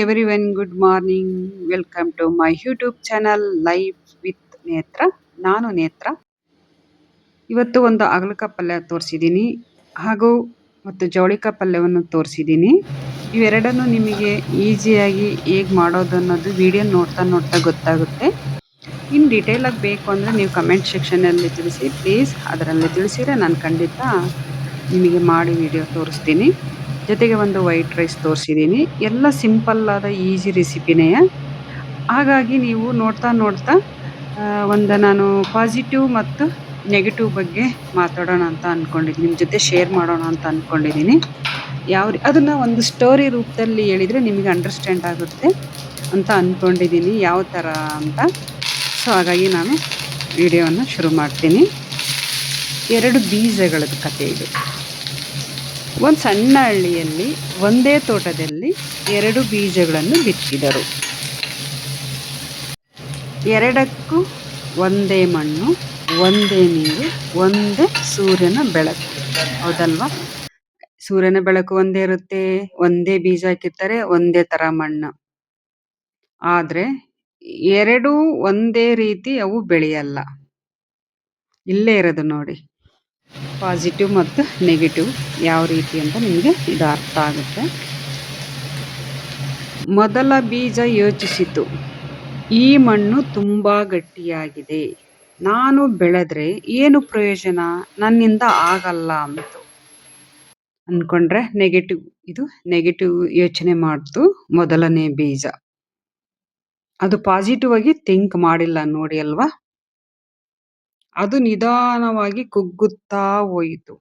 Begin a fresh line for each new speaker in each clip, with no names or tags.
everyone, good morning. Welcome to my YouTube channel Live with ನೇತ್ರ. ನಾನು ನೇತ್ರ. ಇವತ್ತು ಒಂದು ಅಗಲಕ ಪಲ್ಯ ತೋರಿಸಿದ್ದೀನಿ ಹಾಗೂ ಮತ್ತು ಜವಳಿಕಾ ಪಲ್ಯವನ್ನು ತೋರಿಸಿದ್ದೀನಿ. ಇವೆರಡನ್ನು ನಿಮಗೆ ಈಸಿಯಾಗಿ ಹೇಗೆ ಮಾಡೋದು ಅನ್ನೋದು ವಿಡಿಯೋ ನೋಡ್ತಾ ನೋಡ್ತಾ ಗೊತ್ತಾಗುತ್ತೆ. ಇನ್ನು ಡೀಟೇಲ್ ಆಗಿ ಬೇಕು ಅಂದರೆ ನೀವು ಕಮೆಂಟ್ ಸೆಕ್ಷನಲ್ಲಿ ತಿಳಿಸಿ ಪ್ಲೀಸ್. ಅದರಲ್ಲಿ ತಿಳಿಸಿದರೆ ನಾನು ಖಂಡಿತ ನಿಮಗೆ ಮಾಡಿ ವಿಡಿಯೋ ತೋರಿಸ್ತೀನಿ. ಜೊತೆಗೆ ಒಂದು ವೈಟ್ ರೈಸ್ ತೋರಿಸಿದ್ದೀನಿ. ಎಲ್ಲ ಸಿಂಪಲ್ ಆದ ಈಸಿ ರೆಸಿಪಿನೇ. ಹಾಗಾಗಿ ನೀವು ನೋಡ್ತಾ ನೋಡ್ತಾ ಒಂದು ನಾನು ಪಾಸಿಟಿವ್ ಮತ್ತು ನೆಗೆಟಿವ್ ಬಗ್ಗೆ ಮಾತಾಡೋಣ ಅಂತ ಅಂದ್ಕೊಂಡಿದ್ದೀನಿ. ನಿಮ್ಮ ಜೊತೆ ಶೇರ್ ಮಾಡೋಣ ಅಂತ ಅಂದ್ಕೊಂಡಿದ್ದೀನಿ. ಅದನ್ನು ಒಂದು ಸ್ಟೋರಿ ರೂಪದಲ್ಲಿ ಹೇಳಿದರೆ ನಿಮಗೆ ಅಂಡರ್ಸ್ಟ್ಯಾಂಡ್ ಆಗುತ್ತೆ ಅಂತ ಅಂದ್ಕೊಂಡಿದ್ದೀನಿ, ಯಾವ ಥರ ಅಂತ. ಸೊ ಹಾಗಾಗಿ ನಾನು ವಿಡಿಯೋವನ್ನು ಶುರು ಮಾಡ್ತೀನಿ. 2 ಬೀಜಗಳದ್ದು ಕಥೆ ಇದು. ಒಂದು ಸಣ್ಣ ಹಳ್ಳಿಯಲ್ಲಿ ಒಂದೇ ತೋಟದಲ್ಲಿ 2 ಬೀಜಗಳನ್ನು ಬಿತ್ತಿದರು. ಎರಡಕ್ಕೂ ಒಂದೇ ಮಣ್ಣು, ಒಂದೇ ನೀರು, ಒಂದೇ ಸೂರ್ಯನ ಬೆಳಕು. ಹೌದಲ್ವಾ? ಸೂರ್ಯನ ಬೆಳಕು ಒಂದೇ ಇರುತ್ತೆ, ಒಂದೇ ಬೀಜ ಹಾಕಿರ್ತಾರೆ, ಒಂದೇ ಥರ ಮಣ್ಣು. ಆದರೆ ಎರಡೂ ಒಂದೇ ರೀತಿ ಅವು ಬೆಳೆಯಲ್ಲ. ಇಲ್ಲೇ ಇರೋದು ನೋಡಿ, ಪಾಸಿಟಿವ್ ಮತ್ತು ನೆಗೆಟಿವ್ ಯಾವ ರೀತಿ ಅಂತ ನಿಮಗೆ ಇದು ಅರ್ಥ ಆಗುತ್ತೆ. ಮೊದಲ ಬೀಜ ಯೋಚಿಸಿತು, ಈ ಮಣ್ಣು ತುಂಬ ಗಟ್ಟಿಯಾಗಿದೆ, ನಾನು ಬೆಳೆದ್ರೆ ಏನು ಪ್ರಯೋಜನ, ನನ್ನಿಂದ ಆಗಲ್ಲ ಅಂತು ಅಂದ್ಕೊಂಡ್ರೆ ಇದು ನೆಗೆಟಿವ್ ಯೋಚನೆ ಮಾಡ್ತು ಮೊದಲನೇ ಬೀಜ. ಅದು ಪಾಸಿಟಿವ್ ಆಗಿ ಥಿಂಕ್ ಮಾಡಿಲ್ಲ ನೋಡಿ ಅಲ್ವಾ. ಅದು ನಿಧಾನವಾಗಿ ಕುಗ್ಗುತ್ತಾ ಹೋಯಿತು.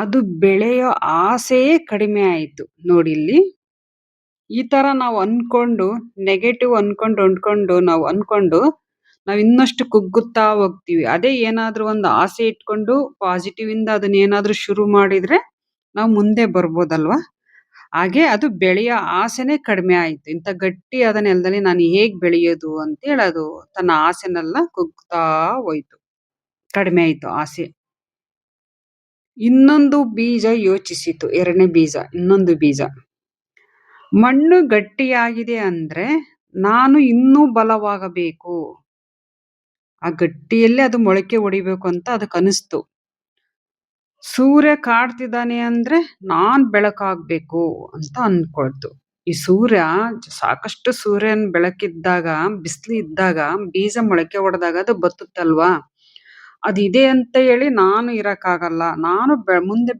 ಅದು ಬೆಳೆಯೋ ಆಸೆಯೇ ಕಡಿಮೆ ಆಯಿತು. ನೋಡಿ ಇಲ್ಲಿ, ಈ ಥರ ನಾವು ಅಂದ್ಕೊಂಡು ನೆಗೆಟಿವ್ ಅಂದ್ಕೊಂಡು ನಾವು ಇನ್ನಷ್ಟು ಕುಗ್ಗುತ್ತಾ ಹೋಗ್ತೀವಿ. ಅದೇ ಏನಾದರೂ ಒಂದು ಆಸೆ ಇಟ್ಕೊಂಡು ಪಾಸಿಟಿವ್ ಇಂದ ಅದನ್ನ ಏನಾದರೂ ಶುರು ಮಾಡಿದ್ರೆ ನಾವು ಮುಂದೆ ಬರ್ಬೋದಲ್ವಾ. ಹಾಗೆ ಅದು ಬೆಳೆಯೋ ಆಸೆನೇ ಕಡಿಮೆ ಆಯಿತು. ಇಂಥ ಗಟ್ಟಿಯಾದ ನೆಲದಲ್ಲಿ ನಾನು ಹೇಗೆ ಬೆಳೆಯೋದು ಅಂತೇಳಿ ಅದು ತನ್ನ ಆಸೆನೆಲ್ಲ ಕುಗ್ಗುತ್ತಾ ಹೋಯ್ತು, ಕಡಿಮೆ ಆಯಿತು ಆಸೆ. ಇನ್ನೊಂದು ಬೀಜ ಯೋಚಿಸಿತು, ಎರಡನೇ ಬೀಜ, ಇನ್ನೊಂದು ಬೀಜ, ಮಣ್ಣು ಗಟ್ಟಿಯಾಗಿದೆ ಅಂದ್ರೆ ನಾನು ಇನ್ನೂ ಬಲವಾಗಬೇಕು, ಆ ಗಟ್ಟಿಯಲ್ಲೇ ಅದು ಮೊಳಕೆ ಹೊಡಿಬೇಕು ಅಂತ ಅದಕ್ಕೆ ಅನಿಸ್ತು. ಸೂರ್ಯ ಕಾಡ್ತಿದ್ದಾನೆ ಅಂದ್ರೆ ನಾನ್ ಬೆಳಕಾಗ್ಬೇಕು ಅಂತ ಅನ್ಕೊಳ್ತು. ಈ ಸೂರ್ಯ ಸಾಕಷ್ಟು ಸೂರ್ಯನ ಬೆಳಕಿದ್ದಾಗ, ಬಿಸಿಲು ಇದ್ದಾಗ ಬೀಜ ಮೊಳಕೆ ಹೊಡೆದಾಗ ಅದು ಬತ್ತುತ್ತಲ್ವಾ. ಅದಿದೆ ಅಂತ ಹೇಳಿ ನಾನು ಇರಕ್ಕಾಗಲ್ಲ, ನಾನು ಮುಂದೆ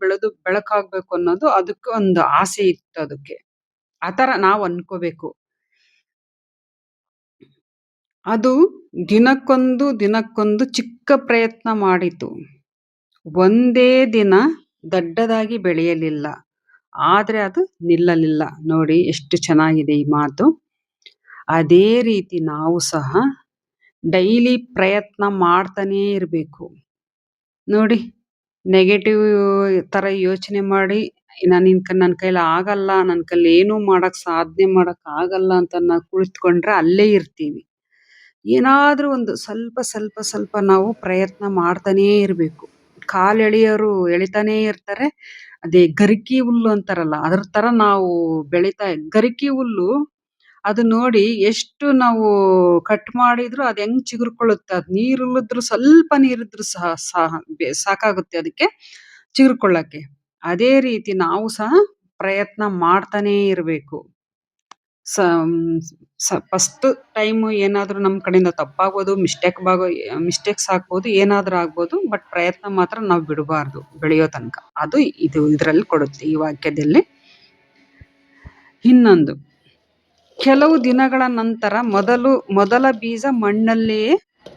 ಬೆಳಕಾಗ್ಬೇಕು ಅನ್ನೋದು ಅದಕ್ಕೆ ಒಂದು ಆಸೆ ಇತ್ತು ಅದಕ್ಕೆ. ಆ ಥರ ನಾವು ಅನ್ಕೋಬೇಕು. ಅದು ದಿನಕ್ಕೊಂದು ಚಿಕ್ಕ ಪ್ರಯತ್ನ ಮಾಡಿತು. ಒಂದೇ ದಿನ ದೊಡ್ಡದಾಗಿ ಬೆಳೆಯಲಿಲ್ಲ, ಆದ್ರೆ ಅದು ನಿಲ್ಲಲಿಲ್ಲ. ನೋಡಿ ಎಷ್ಟು ಚೆನ್ನಾಗಿದೆ ಈ ಮಾತು. ಅದೇ ರೀತಿ ನಾವು ಸಹ ಡೈಲಿ ಪ್ರಯತ್ನ ಮಾಡ್ತಾನೇ ಇರಬೇಕು. ನೋಡಿ, ನೆಗೆಟಿವ್ ಥರ ಯೋಚನೆ ಮಾಡಿ ನನ್ನ ಕೈಲಿ ಆಗಲ್ಲ, ನನ್ನ ಕೈಲಿ ಏನೂ ಸಾಧನೆ ಮಾಡಕ್ ಆಗಲ್ಲ ಅಂತ ನಾವು ಕುಳಿತುಕೊಂಡ್ರೆ ಅಲ್ಲೇ ಇರ್ತೀವಿ. ಏನಾದರೂ ಒಂದು ಸ್ವಲ್ಪ ನಾವು ಪ್ರಯತ್ನ ಮಾಡ್ತಾನೇ ಇರಬೇಕು. ಕಾಲು ಎಳೆಯೋರು ಎಳಿತಾನೇ ಇರ್ತಾರೆ. ಅದೇ ಗರಿಕಿ ಹುಲ್ಲು ಅಂತಾರಲ್ಲ, ಅದ್ರ ಥರ ನಾವು ಗರಿಕಿ ಹುಲ್ಲು ಅದು ನೋಡಿ ಎಷ್ಟು ನಾವು ಕಟ್ ಮಾಡಿದ್ರು ಅದು ಹೆಂಗ್ ಚಿಗುರ್ಕೊಳ್ಳುತ್ತೆ. ಅದು ನೀರುಳಿದ್ರು, ಸ್ವಲ್ಪ ನೀರಿದ್ರು ಸಾಕಾಗುತ್ತೆ ಅದಕ್ಕೆ ಚಿಗುರ್ಕೊಳ್ಳಕ್ಕೆ. ಅದೇ ರೀತಿ ನಾವು ಸಹ ಪ್ರಯತ್ನ ಮಾಡ್ತಾನೇ ಇರಬೇಕು. ಫಸ್ಟ್ ಟೈಮು ಏನಾದರೂ ನಮ್ಮ ಕಡೆಯಿಂದ ತಪ್ಪಾಗ್ಬೋದು, ಮಿಸ್ಟೇಕ್ಸ್ ಆಗ್ಬೋದು, ಏನಾದರೂ ಆಗ್ಬೋದು. ಬಟ್ ಪ್ರಯತ್ನ ಮಾತ್ರ ನಾವು ಬಿಡಬಾರ್ದು ಬೆಳೆಯೋ ತನಕ. ಅದು ಇದರಲ್ಲಿ ಕೊಡುತ್ತೆ ಈ ವಾಕ್ಯದಲ್ಲಿ. ಇನ್ನೊಂದು, ಕೆಲವು ದಿನಗಳ ನಂತರ ಮೊದಲ ಬೀಜ ಮಣ್ಣಲ್ಲಿಯೇ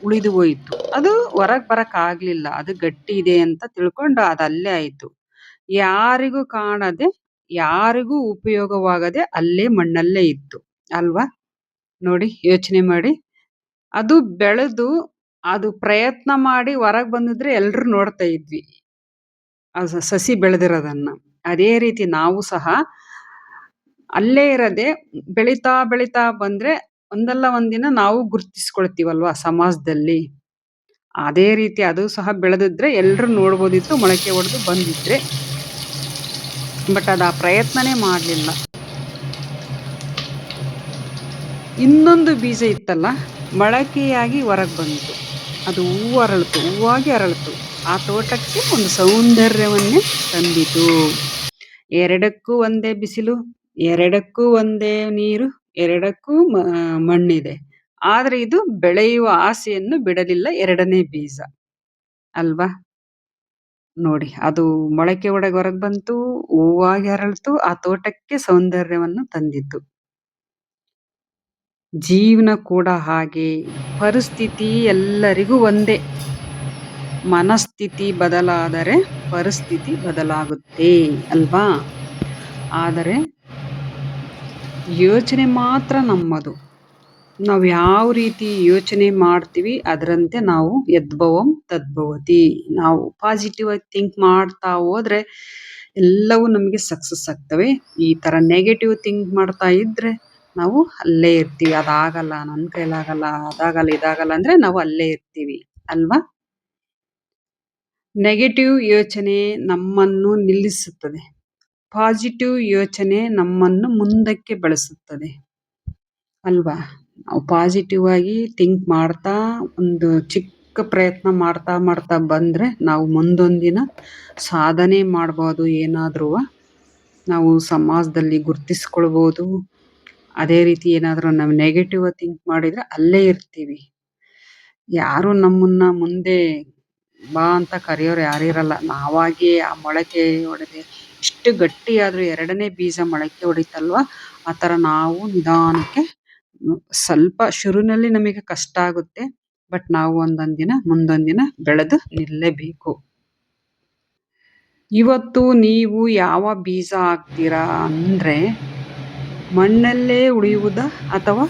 ಉಳಿದು ಹೋಯಿತು. ಅದು ಹೊರಗೆ ಬರಕ್ ಆಗ್ಲಿಲ್ಲ, ಅದು ಗಟ್ಟಿ ಇದೆ ಅಂತ ತಿಳ್ಕೊಂಡು ಅದು ಅಲ್ಲೇ ಆಯ್ತು. ಯಾರಿಗೂ ಕಾಣದೆ, ಯಾರಿಗೂ ಉಪಯೋಗವಾಗದೆ ಅಲ್ಲೇ ಮಣ್ಣಲ್ಲೇ ಇತ್ತು ಅಲ್ವಾ. ನೋಡಿ, ಯೋಚನೆ ಮಾಡಿ. ಅದು ಬೆಳೆದು ಅದು ಪ್ರಯತ್ನ ಮಾಡಿ ಹೊರಗೆ ಬಂದಿದ್ರೆ ಎಲ್ರು ನೋಡ್ತಾ ಇದ್ವಿ ಸಸಿ ಬೆಳೆದಿರೋದನ್ನ. ಅದೇ ರೀತಿ ನಾವು ಸಹ ಅಲ್ಲೇ ಇರದೆ ಬೆಳೀತಾ ಬಂದ್ರೆ ಒಂದಲ್ಲ ಒಂದಿನ ನಾವು ಗುರ್ತಿಸ್ಕೊಳ್ತೀವಲ್ವಾ ಸಮಾಜದಲ್ಲಿ. ಅದೇ ರೀತಿ ಅದು ಸಹ ಬೆಳೆದಿದ್ರೆ ಎಲ್ರು ನೋಡ್ಬೋದಿತ್ತು, ಮೊಳಕೆ ಹೊಡೆದು ಬಂದಿದ್ರೆ. ಬಟ್ ಅದು ಆ ಪ್ರಯತ್ನನೇ ಮಾಡಲಿಲ್ಲ. ಇನ್ನೊಂದು ಬೀಜ ಇತ್ತಲ್ಲ, ಮೊಳಕೆಯಾಗಿ ಹೊರಗೆ ಬಂತು. ಅದು ಹೂವು ಅರಳಿತು, ಹೂವಾಗಿ ಅರಳಿತು. ಆ ತೋಟಕ್ಕೆ ಒಂದು ಸೌಂದರ್ಯವನ್ನೇ ತಂದಿತು. ಎರಡಕ್ಕೂ ಒಂದೇ ಬಿಸಿಲು, ಎರಡಕ್ಕೂ ಒಂದೇ ನೀರು, ಎರಡಕ್ಕೂ ಮಣ್ಣಿದೆ. ಆದ್ರೆ ಇದು ಬೆಳೆಯುವ ಆಸೆಯನ್ನು ಬಿಡಲಿಲ್ಲ ಎರಡನೇ ಬೀಜ ಅಲ್ವಾ? ನೋಡಿ, ಅದು ಮೊಳಕೆ ಒಡೆದು ಹೊರಗೆ ಬಂತು, ಹೂವಾಗಿ ಅರಳಿತು, ಆ ತೋಟಕ್ಕೆ ಸೌಂದರ್ಯವನ್ನು ತಂದಿತು. ಜೀವನ ಕೂಡ ಹಾಗೆ. ಪರಿಸ್ಥಿತಿ ಎಲ್ಲರಿಗೂ ಒಂದೇ. ಮನಸ್ಥಿತಿ ಬದಲಾದರೆ ಪರಿಸ್ಥಿತಿ ಬದಲಾಗುತ್ತೆ ಅಲ್ವಾ? ಆದರೆ ಯೋಚನೆ ಮಾತ್ರ ನಮ್ಮದು. ನಾವು ಯಾವ ರೀತಿ ಯೋಚನೆ ಮಾಡ್ತೀವಿ ಅದರಂತೆ ನಾವು ಯದ್ಭವಂ ತದ್ಭವತಿ. ನಾವು ಪಾಸಿಟಿವ್ ಆಗಿ ಥಿಂಕ್ ಮಾಡ್ತಾ ಹೋದ್ರೆ ಎಲ್ಲವೂ ನಮಗೆ ಸಕ್ಸಸ್ ಆಗ್ತವೆ. ಈ ತರ ನೆಗೆಟಿವ್ ಥಿಂಕ್ ಮಾಡ್ತಾ ಇದ್ರೆ ನಾವು ಅಲ್ಲೇ ಇರ್ತೀವಿ. ಅದಾಗಲ್ಲ, ನನ್ನ ಕೈಲಾಗಲ್ಲ, ಅದಾಗಲ್ಲ, ಇದಾಗಲ್ಲ ಅಂದ್ರೆ ನಾವು ಅಲ್ಲೇ ಇರ್ತೀವಿ ಅಲ್ವಾ? ನೆಗೆಟಿವ್ ಯೋಚನೆ ನಮ್ಮನ್ನು ನಿಲ್ಲಿಸುತ್ತದೆ. ಪಾಸಿಟಿವ್ ಯೋಚನೆ ನಮ್ಮನ್ನು ಮುಂದಕ್ಕೆ ಬೆಳೆಸುತ್ತದೆ ಅಲ್ವಾ? ನಾವು ಪಾಸಿಟಿವ್ ಆಗಿ ಥಿಂಕ್ ಮಾಡ್ತಾ ಒಂದು ಚಿಕ್ಕ ಪ್ರಯತ್ನ ಮಾಡ್ತಾ ಮಾಡ್ತಾ ಬಂದ್ರೆ ನಾವು ಮುಂದೊಂದಿನ ಸಾಧನೆ ಮಾಡ್ಬೋದು. ಏನಾದ್ರೂ ನಾವು ಸಮಾಜದಲ್ಲಿ ಗುರ್ತಿಸ್ಕೊಳ್ಬೋದು. ಅದೇ ರೀತಿ ಏನಾದ್ರೂ ನಾವು ನೆಗೆಟಿವ್ ಥಿಂಕ್ ಮಾಡಿದ್ರೆ ಅಲ್ಲೇ ಇರ್ತೀವಿ. ಯಾರು ನಮ್ಮನ್ನ ಮುಂದೆ ಬಾ ಅಂತ ಕರೆಯೋರು ಯಾರಿರಲ್ಲ. ನಾವಾಗಿಯೇ ಆ ಮೊಳಕೆ ಒಡೆದೆ ಇಷ್ಟು ಗಟ್ಟಿಯಾದ್ರೂ ಎರಡನೇ ಬೀಜ ಮೊಳಕೆ ಹೊಡಿತಲ್ವಾ, ಆ ಥರ ನಾವು ನಿಧಾನಕ್ಕೆ ಸ್ವಲ್ಪ ಶುರುವಿನಲ್ಲಿ ನಮಗೆ ಕಷ್ಟ ಆಗುತ್ತೆ. ಬಟ್ ನಾವು ಒಂದೊಂದಿನ ಮುಂದೊಂದಿನ ಬೆಳೆದು ನಿಲ್ಲಬೇಕು. ಇವತ್ತು ನೀವು ಯಾವ ಬೀಜ ಹಾಕ್ತೀರಾ ಅಂದ್ರೆ ಮಣ್ಣಲ್ಲೇ ಉಳಿಯುವುದಾ ಅಥವಾ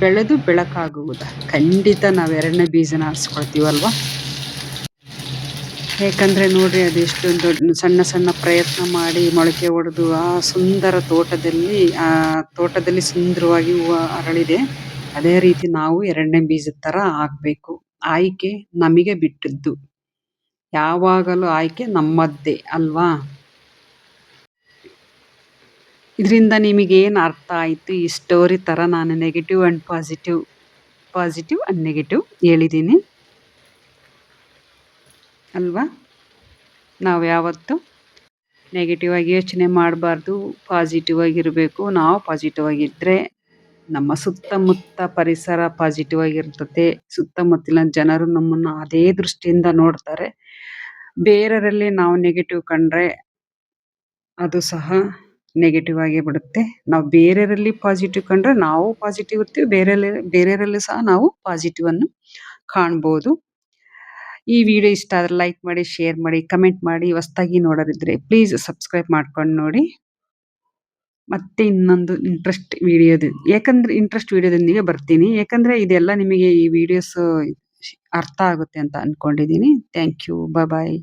ಬೆಳೆದು ಬೆಳಕಾಗುವುದಾ? ಖಂಡಿತ ನಾವು ಎರಡನೇ ಬೀಜನ ಆರಿಸ್ಕೊಳ್ತೀವಲ್ವಾ? ಯಾಕಂದ್ರೆ ನೋಡ್ರಿ, ಅದೆಷ್ಟು ದೊಡ್ಡ ಸಣ್ಣ ಸಣ್ಣ ಪ್ರಯತ್ನ ಮಾಡಿ ಮೊಳಕೆ ಹೊಡೆದು ಆ ಸುಂದರ ತೋಟದಲ್ಲಿ ಸುಂದರವಾಗಿ ಹೂವು ಅರಳಿದೆ. ಅದೇ ರೀತಿ ನಾವು ಎರಡನೇ ಬೀಜದ ತರ ಆಗ್ಬೇಕು. ಆಯ್ಕೆ ನಮಗೆ ಬಿಟ್ಟದ್ದು. ಯಾವಾಗಲೂ ಆಯ್ಕೆ ನಮ್ಮದ್ದೇ ಅಲ್ವಾ? ಇದರಿಂದ ನಿಮಗೇನು ಅರ್ಥ ಆಯ್ತು? ಈ ಸ್ಟೋರಿ ತರ ನಾನು negative and positive and negative ಹೇಳಿದ್ದೀನಿ ಅಲ್ವಾ? ನಾವು ಯಾವತ್ತು ನೆಗೆಟಿವ್ ಆಗಿ ಯೋಚನೆ ಮಾಡಬಾರ್ದು, ಪಾಸಿಟಿವ್ ಆಗಿರಬೇಕು. ನಾವು ಪಾಸಿಟಿವ್ ಆಗಿದ್ದರೆ ನಮ್ಮ ಸುತ್ತಮುತ್ತ ಪರಿಸರ ಪಾಸಿಟಿವ್ ಆಗಿರ್ತದೆ. ಸುತ್ತಮುತ್ತಲಿನ ಜನರು ನಮ್ಮನ್ನು ಅದೇ ದೃಷ್ಟಿಯಿಂದ ನೋಡ್ತಾರೆ. ಬೇರೆಯವರಲ್ಲಿ ನಾವು ನೆಗೆಟಿವ್ ಕಂಡ್ರೆ ಅದು ಸಹ ನೆಗೆಟಿವ್ ಆಗೇ ಬಿಡುತ್ತೆ. ನಾವು ಬೇರೆಯವರಲ್ಲಿ ಪಾಸಿಟಿವ್ ಕಂಡ್ರೆ ನಾವು ಪಾಸಿಟಿವ್ ಇರ್ತೀವಿ, ಬೇರೆಯವರಲ್ಲಿ ಸಹ ನಾವು ಪಾಸಿಟಿವ್ ಅನ್ನು ಕಾಣ್ಬೋದು. ಈ ವಿಡಿಯೋ ಇಷ್ಟ ಆದರೆ ಲೈಕ್ ಮಾಡಿ, ಶೇರ್ ಮಾಡಿ, ಕಮೆಂಟ್ ಮಾಡಿ. ಹೊಸದಾಗಿ ನೋಡೋರಿದ್ರೆ ಪ್ಲೀಸ್ ಸಬ್ಸ್ಕ್ರೈಬ್ ಮಾಡ್ಕೊಂಡು ನೋಡಿ. ಮತ್ತೆ ಇನ್ನೊಂದು ಇಂಟ್ರೆಸ್ಟ್ ವಿಡಿಯೋದೊಂದಿಗೆ ಬರ್ತೀನಿ. ಯಾಕಂದ್ರೆ ಇದೆಲ್ಲ ನಿಮಗೆ ಈ ವಿಡಿಯೋಸ್ ಅರ್ಥ ಆಗುತ್ತೆ ಅಂತ ಅನ್ಕೊಂಡಿದ್ದೀನಿ. Thank you. ಬಾಯ್.